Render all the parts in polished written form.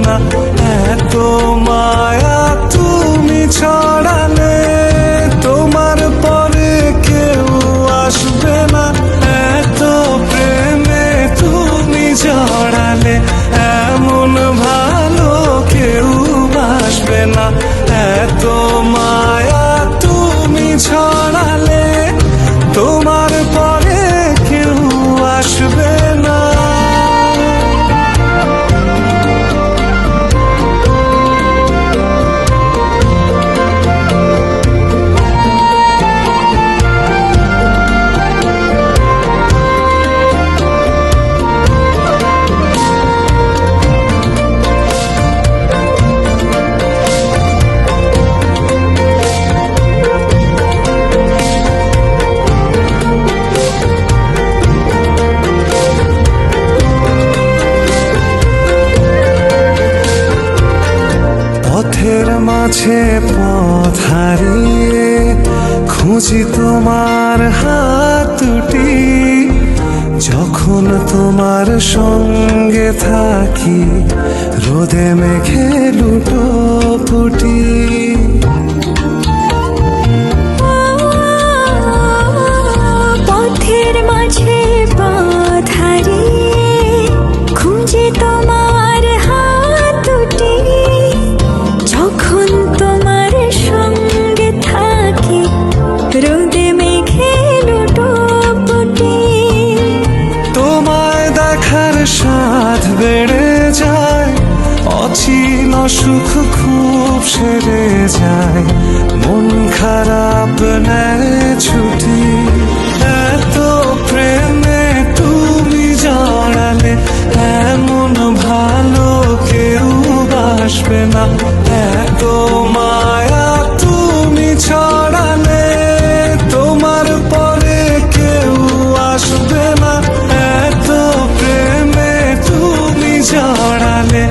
না, এত মায়া তুমি ছড়ালে তোমার পরে কেউ আসবে না, এত প্রেমে তুমি জড়ালে এমন ভালো কেউ বাসবে না, এত মায়া তুমি ছড়ালে তোমার পরে কেউ আসবে না। পথের মাঝে পথ হারিয়ে খুঁজি তোমার হাত দুটি, যখন তোমার সঙ্গে থাকি রোদে মেঘে লুটোপুটি। পথের মাঝে পথ হারিয়ে খুঁজি তোমার হাত দুটি, যখন তোমার সঙ্গে থাকি রোদে মেঘে লুটোপুটি। তোমায় দেখার স্বাদ বেড়ে যায়, অচিন সুখ খুব সেরে যায়, মন খারাপ নেয় ছুটি, এত প্রেমে তুমি জড়ালে এমন ভালো কেউ বাসবে না, এত মায়া তুমি ছড়ালে তোমার পরে কেউ আসবে না, এত প্রেমে তুমি জড়ালে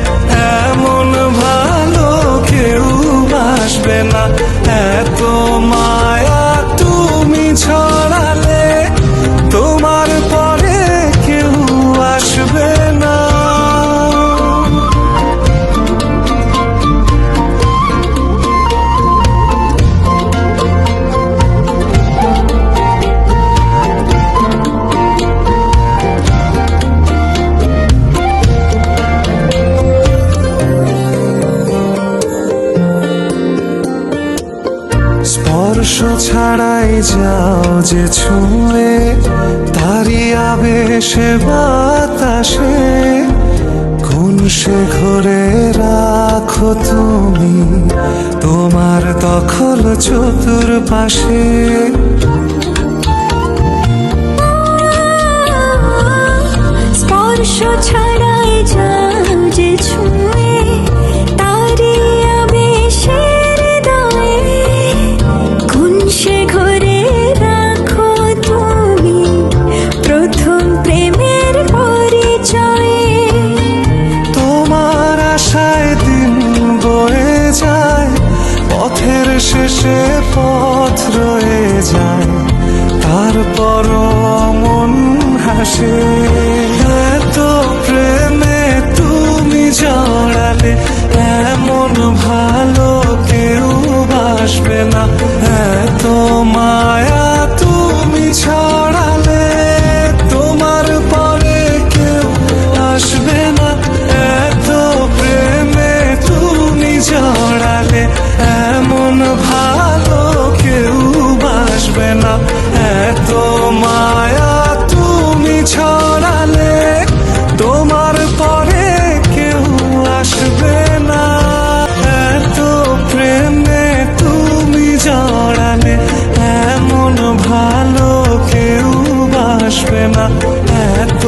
এমন ভালো কেউ বাসবে না, এত মায়া তুমি ছড়ালে তোমার পরে কেউ আসবে না। স্পর্শ ছাড়াই যাও যে ছুঁয়ে, তারি আবেশে বাতাসে কোন সে ঘরে রাখো তুমি তোমার দখল চতুর্পাশে। স্পর্শ ছাড়াই যাও যে ছুঁয়ে, তারি আবেশের হৃদয়ে কোন সে ঘরে রাখো তুমি প্রথম প্রেমের পরিচয়ে। তোমার আশায় দিন বয়ে যায়, পথের শেষে পথ রয়ে যায়, তারপরও মন হাসে, এত প্রেমে তুমি জড়ালে এমন ভালো কেউ বাসবে না, এত মায়া তুমি ছড়ালে তোমার পরে কেউ আসবে না, এত প্রেমে তুমি জড়ালে এমন ভালো কেউ বাসবে না, এত মায়া তুমি ছড়ালে তোমার পরে কেউ আসবে না, এত প্রেমে তুমি জড়ালে এমন ভালো কেউ বাসবে না, এত